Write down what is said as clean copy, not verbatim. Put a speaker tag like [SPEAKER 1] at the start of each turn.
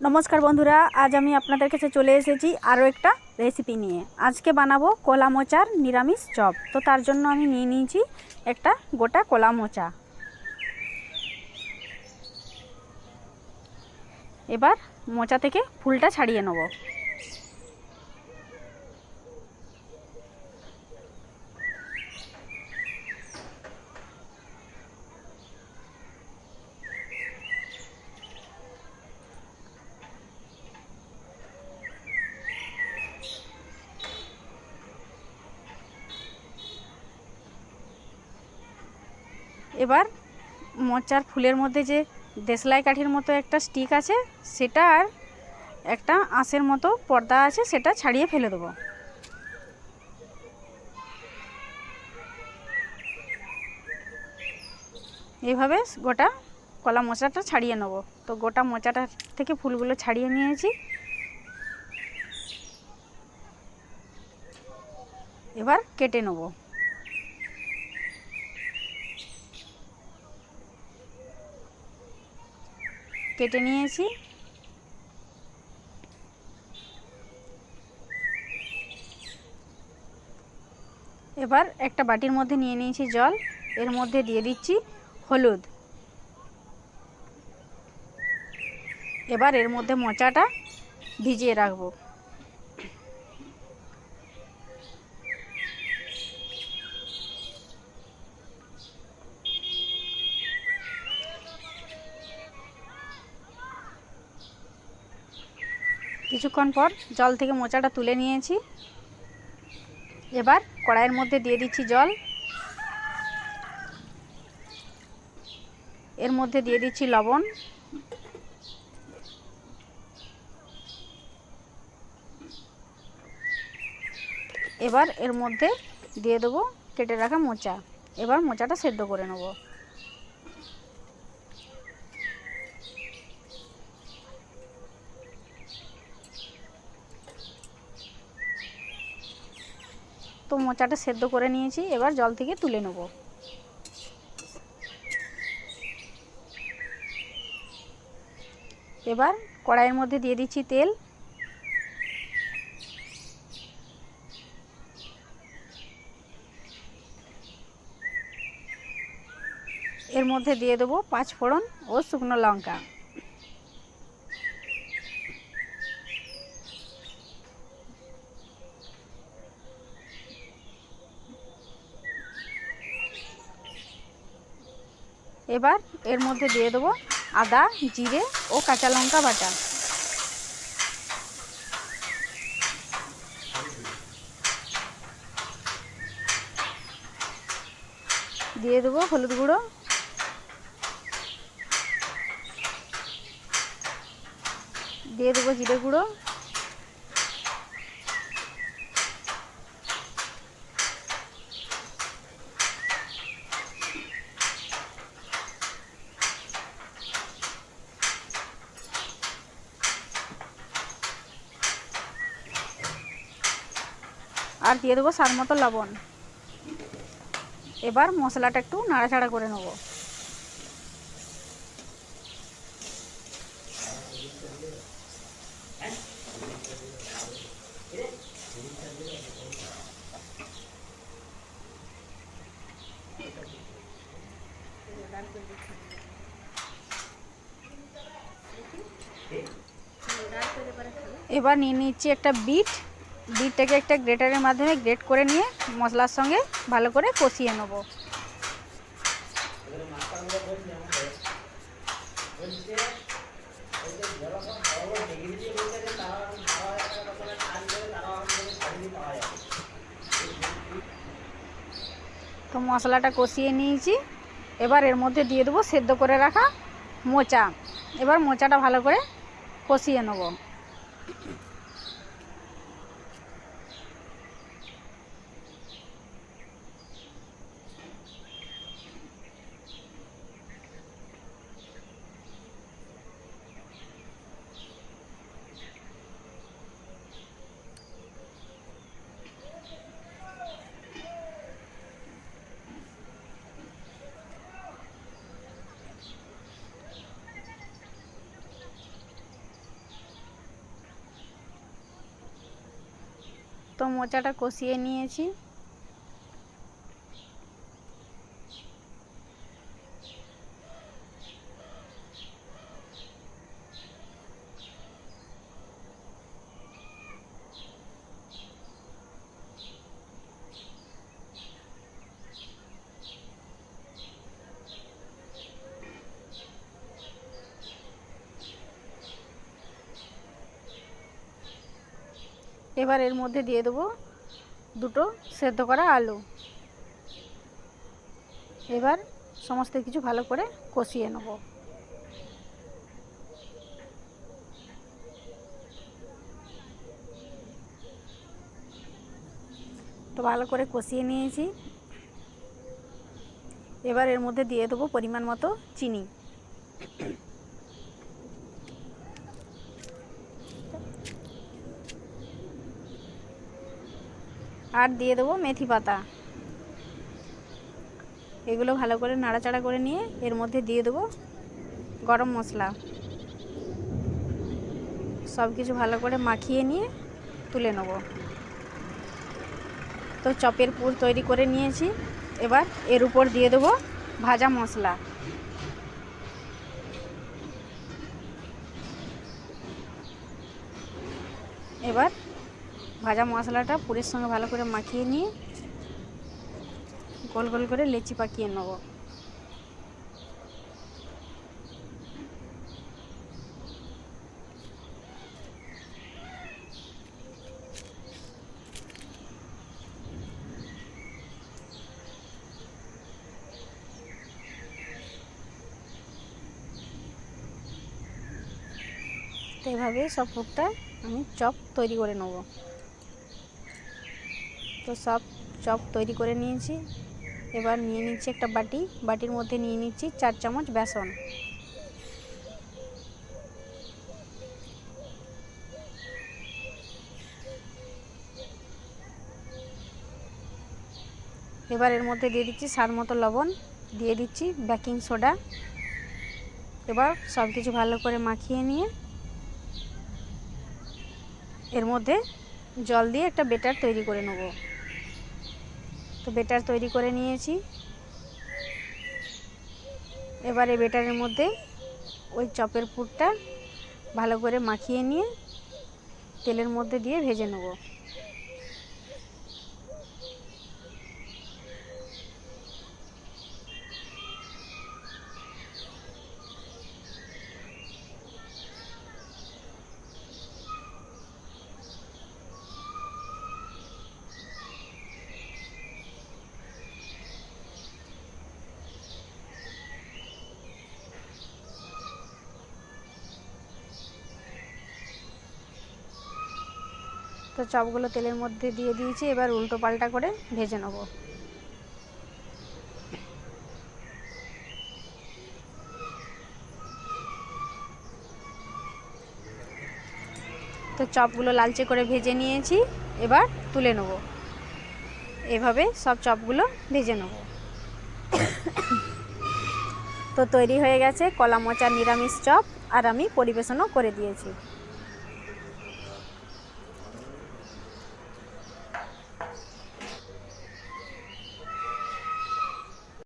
[SPEAKER 1] নমস্কার বন্ধুরা, আজ আমি আপনাদের কাছে চলে এসেছি আরও একটা রেসিপি নিয়ে। আজকে বানাবো কলা মোচার নিরামিষ চপ। তো তার জন্য আমি নিয়ে নিয়েছি একটা গোটা কলা মোচা। এবার মোচা থেকে ফুলটা ছাড়িয়ে নেব। এবার মোচার ফুলের মধ্যে যে দেশলাই কাঠির মতো একটা স্টিক আছে, সেটা আর একটা আঁশের মতো পর্দা আছে, সেটা ছাড়িয়ে ফেলে দেবো। এইভাবে গোটা কলা মোচাটা ছাড়িয়ে নেব। তো গোটা মোচাটা থেকে ফুলগুলো ছাড়িয়ে নিয়েছি। এবার কেটে নেব। কেটে নিয়েছি। এবার একটা বাটির মধ্যে নিয়ে নিয়েছি জল। এর মধ্যে দিয়ে দিচ্ছি হলুদ। এবার এর মধ্যে মোচাটা ভিজিয়ে রাখবো। কিছুক্ষণ পর জল থেকে মোচাটা তুলে নিয়েছি। এবার কড়াইয়ের মধ্যে দিয়ে দিচ্ছি জল। এর মধ্যে দিয়ে দিচ্ছি লবণ। এবার এর মধ্যে দিয়ে দেবো কেটে রাখা মোচা। এবার মোচাটা সেদ্ধ করে নেব। তো মোচাটা সেদ্ধ করে নিয়েছি, এবার জল থেকে তুলে নেব। এবার কড়াইয়ের মধ্যে দিয়ে দিচ্ছি তেল। এর মধ্যে দিয়ে দেবো 5 ফোড়ন ও শুকনো লঙ্কা। এবার এর মধ্যে দিয়ে দেবো আদা, জিরে ও কাঁচা লঙ্কা বাটা। দিয়ে দেবো হলুদ গুঁড়ো। দিয়ে দেবো জিরে গুঁড়ো। আর দিয়ে দেবো স্বাদ মতো লবণ। এবার মশলাটা একটু নাড়াচাড়া করে নেব। এবার নিয়ে নিচ্ছি একটা বিটটাকে একটা গ্রেটারের মাধ্যমে গ্রেট করে নিয়ে মশলার সঙ্গে ভালো করে কষিয়ে নেব। তো মশলাটা কষিয়ে নিয়েছি। এবার এর মধ্যে দিয়ে দেবো সেদ্ধ করে রাখা মোচা। এবার মোচাটা ভালো করে কষিয়ে নেব। তো মোচাটা কষিয়ে নিয়েছি। এবার এর মধ্যে দিয়ে দেবো দুটো সেদ্ধ করা আলু। এবার সমস্ত কিছু ভালো করে কষিয়ে নেব। তো ভালো করে কষিয়ে নিয়েছি। এবার এর মধ্যে দিয়ে দেবো পরিমাণ মতো চিনি। আর দিয়ে দেবো মেথি পাতা। এগুলো ভালো করে নাড়াচাড়া করে নিয়ে এর মধ্যে দিয়ে দেবো গরম মশলা। সব কিছু ভালো করে মাখিয়ে নিয়ে তুলে নেব। তো চপের পুর তৈরি করে নিয়েছি। এবার এর উপর দিয়ে দেবো ভাজা মশলা। এবার ভাজা মশলাটা পুরের সঙ্গে ভালো করে মাখিয়ে নিয়ে গোল গোল করে লেচি পাকিয়ে নেব। তো এভাবে সব পুরটা আমি চপ তৈরি করে নেব। তো সব চপ তৈরি করে নিয়েছি। এবার নিয়ে নিচ্ছি একটা বাটি। বাটির মধ্যে নিয়ে নিচ্ছি 4 চামচ বেসন। এবার এর মধ্যে দিয়ে দিচ্ছি স্বাদ মতো লবণ, দিয়ে দিচ্ছি বেকিং সোডা। এবার সব কিছু ভালো করে মাখিয়ে নিয়ে এর মধ্যে জল দিয়ে একটা ব্যাটার তৈরি করে নেব। তো ব্যাটার তৈরি করে নিয়েছি। এবার এই ব্যাটারের মধ্যে ওই চপের পুরটা ভালো করে মাখিয়ে নিয়ে তেলের মধ্যে দিয়ে ভেজে নেব। তো চপগুলো তেলের মধ্যে দিয়ে দিয়েছি। এবার উল্টো পাল্টা করে ভেজে নেব। তো চপগুলো লালচে করে ভেজে নিয়েছি। এবার তুলে নেব। এভাবে সব চপগুলো ভেজে নেব। তো তৈরি হয়ে গেছে কলা মোচার নিরামিষ চপ, আর আমি পরিবেশনও করে দিয়েছি।